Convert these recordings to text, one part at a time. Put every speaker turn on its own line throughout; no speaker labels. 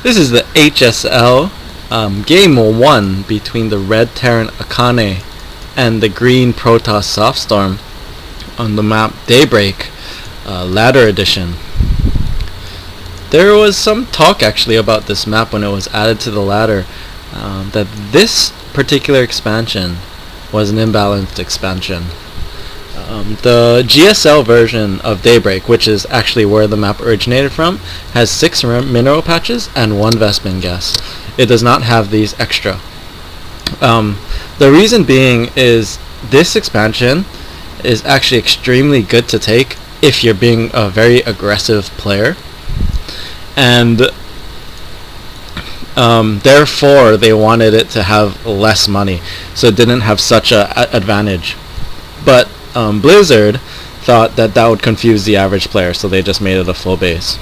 This is the HSL Game 1 between the red Terran Akane and the green Protoss Softstorm on the map Daybreak, Ladder Edition. There was some talk actually about this map when it was added to the ladder, that this particular expansion was an imbalanced expansion. The GSL version of Daybreak, which is actually where the map originated from, has 6 mineral patches and 1 Vespin gas. It does not have these extra. The reason being is this expansion is actually extremely good to take if you're being a very aggressive player, and therefore they wanted it to have less money, so it didn't have such a advantage. But Blizzard thought that would confuse the average player, so they just made it a full base.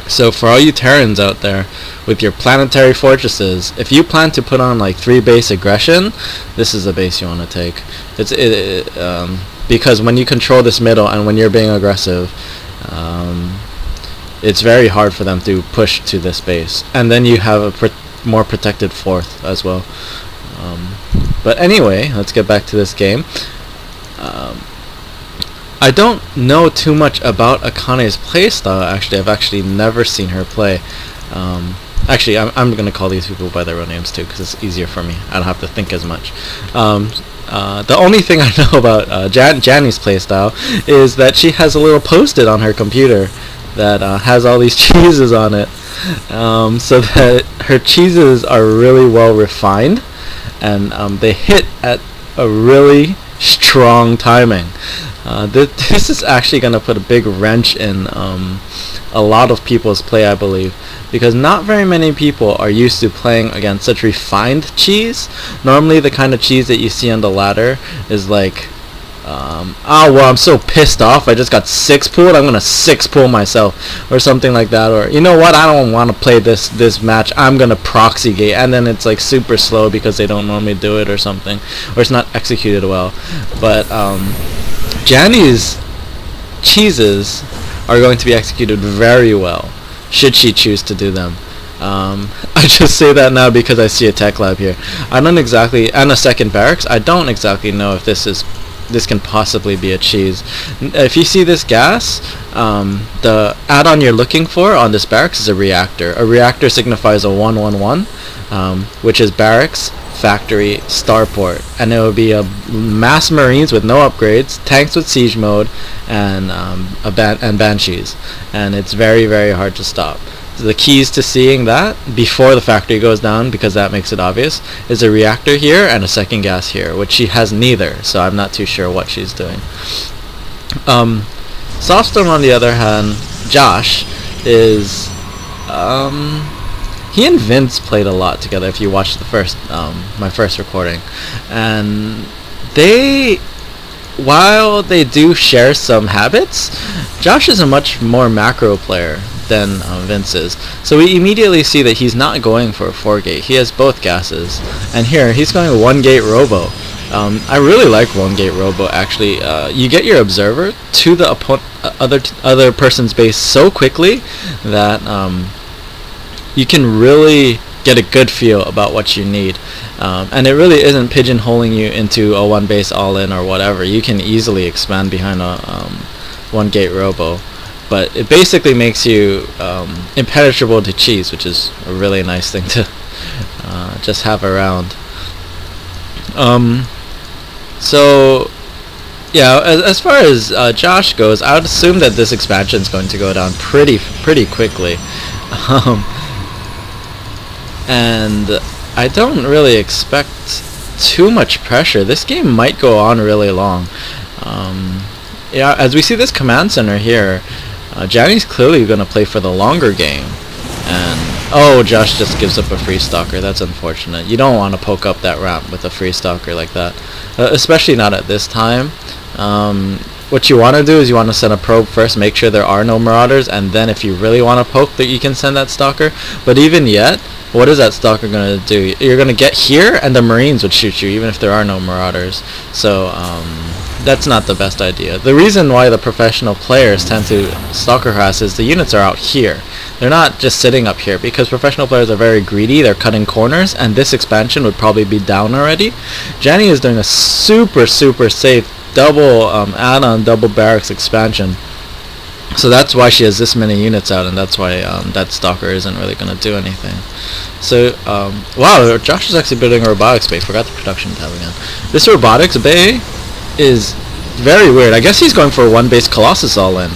So for all you Terrans out there with your planetary fortresses, if you plan to put on like 3 base aggression, this is the base you want to take. Because when you control this middle and when you're being aggressive, it's very hard for them to push to this base, and then you have a more protected 4th as well. But anyway, let's get back to this game. I don't know too much about Akane's playstyle. Actually, I've actually never seen her play. Actually, I'm going to call these people by their real names too, because it's easier for me. I don't have to think as much. The only thing I know about Janny's playstyle is that she has a little post-it on her computer that has all these cheeses on it, so that her cheeses are really well refined, and they hit at a really strong timing. This is actually going to put a big wrench in a lot of people's play, I believe, because not very many people are used to playing against such refined cheese. Normally the kind of cheese that you see on the ladder is like, oh well, I'm so pissed off, I just got 6 pooled, I'm gonna 6 pool myself, or something like that. Or, you know what, I don't want to play this match, I'm gonna proxy gate, and then it's like super slow because they don't normally do it or something, or it's not executed well. But Janny's cheeses are going to be executed very well, should she choose to do them. I just say that now because I see a tech lab here. I don't exactly, and a second barracks, I don't exactly know if this can possibly be a cheese. If you see this gas, the add-on you're looking for on this barracks is a reactor. A reactor signifies a 111, which is barracks, factory, starport, and it will be a mass marines with no upgrades, tanks with siege mode, and banshees, and it's very, very hard to stop. The keys to seeing that before the factory goes down, because that makes it obvious, is a reactor here and a second gas here, which she has neither, so I'm not too sure what she's doing. Softstorm, on the other hand, Josh is he and Vince played a lot together. If you watched the first my first recording, and while they do share some habits, Josh is a much more macro player than Vince is. So we immediately see that he's not going for a 4-gate. He has both gases, and here he's going 1-gate robo. I really like 1-gate robo, actually. You get your observer to the other person's base so quickly that you can really get a good feel about what you need. And it really isn't pigeonholing you into a 1-base all-in or whatever. You can easily expand behind a 1-gate robo. But it basically makes you impenetrable to cheese, which is a really nice thing to just have around. So yeah, as far as Josh goes, I would assume that this expansion is going to go down pretty quickly, and I don't really expect too much pressure. This game might go on really long. Yeah, as we see this command center here, Janny's clearly going to play for the longer game, and oh, Josh just gives up a free stalker. That's unfortunate. You don't want to poke up that ramp with a free stalker like that, especially not at this time. What you want to do is you want to send a probe first, make sure there are no marauders, and then if you really want to poke, that you can send that stalker. But even yet, what is that stalker going to do? You're going to get here, and the marines would shoot you even if there are no marauders. So that's not the best idea. The reason why the professional players tend to stalker harass is the units are out here. They're not just sitting up here, because professional players are very greedy. They're cutting corners, and this expansion would probably be down already. Janny is doing a super safe double add-on, double barracks expansion. So that's why she has this many units out, and that's why that stalker isn't really going to do anything. So, wow, Josh is actually building a robotics bay. Forgot the production tab again. This robotics bay is very weird. I guess he's going for a one-base Colossus all in,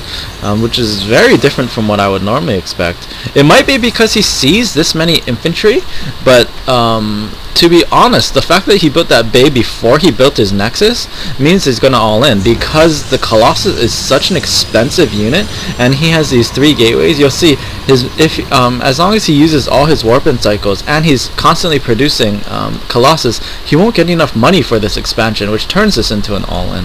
which is very different from what I would normally expect. It might be because he sees this many infantry, but to be honest, the fact that he built that bay before he built his Nexus means he's going to all in, because the Colossus is such an expensive unit, and he has these 3 gateways. You'll see as long as he uses all his warp-in cycles and he's constantly producing Colossus, he won't get enough money for this expansion, which turns this into an all-in.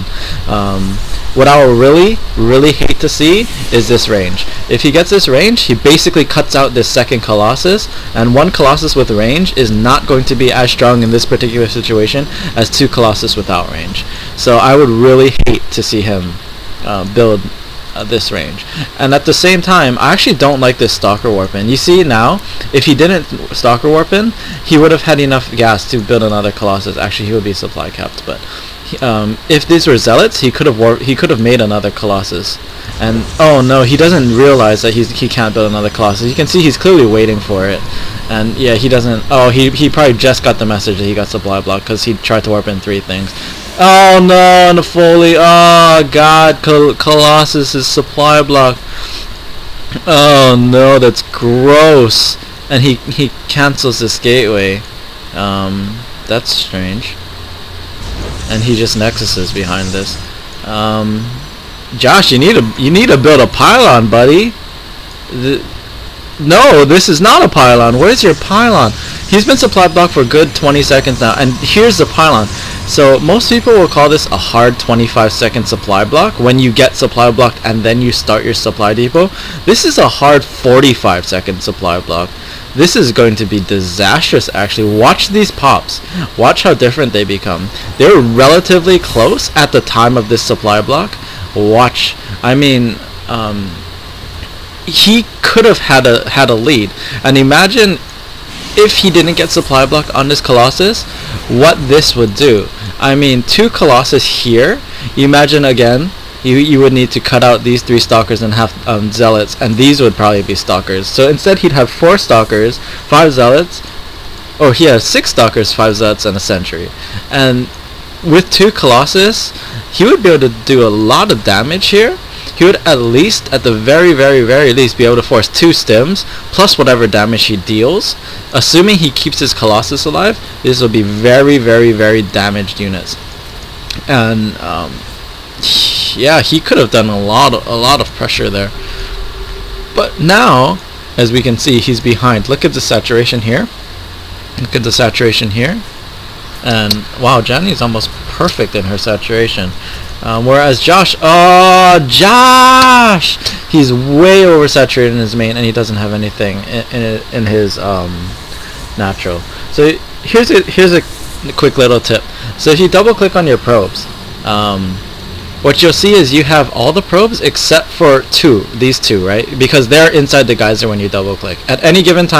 What I would really hate to see is this range. If he gets this range, he basically cuts out this second Colossus, and 1 Colossus with range is not going to be as strong in this particular situation as 2 Colossus without range. So I would really hate to see him build this range. And at the same time, I actually don't like this Stalker Warp-in. You see now, if he didn't Stalker Warp-in, he would have had enough gas to build another Colossus. Actually, he would be supply capped, but if these were Zealots, he could have made another Colossus. And oh no, he doesn't realize that he can't build another Colossus. You can see he's clearly waiting for it. And yeah, he doesn't. Oh, he probably just got the message that he got supply block, because he tried to warp in 3 things. Oh no, and the Foley. Oh god, Colossus is supply block. Oh no, that's gross. And he cancels this gateway. That's strange. And he just nexuses behind this. Josh, you need to build a pylon, buddy. No, this is not a pylon. Where's your pylon? He's been supply blocked for a good 20 seconds now, and here's the pylon. So most people will call this a hard 25-second supply block when you get supply blocked and then you start your supply depot. This is a hard 45-second supply block. This is going to be disastrous, actually. Watch these pops. Watch how different they become. They were relatively close at the time of this supply block. Watch. I mean, he could have had a lead. And imagine if he didn't get supply block on this Colossus, what this would do. I mean, 2 Colossus here. Imagine again, you would need to cut out these 3 stalkers and have Zealots, and these would probably be stalkers. So instead he'd have 4 stalkers, 5 Zealots, or he has 6 stalkers, 5 Zealots, and a sentry. And with 2 Colossus, he would be able to do a lot of damage here. He would at least, at the very least, be able to force 2 stims, plus whatever damage he deals. Assuming he keeps his Colossus alive, this will be very damaged units. And yeah, he could have done a lot of pressure there. But now, as we can see, he's behind. Look at the saturation here. Look at the saturation here. And wow, Janny's almost perfect in her saturation. Whereas Josh, oh Josh, he's way oversaturated in his main, and he doesn't have anything in his natural. So here's a quick little tip. So if you double click on your probes, what you'll see is you have all the probes except for these two, right? Because they're inside the geyser when you double click. At any given time,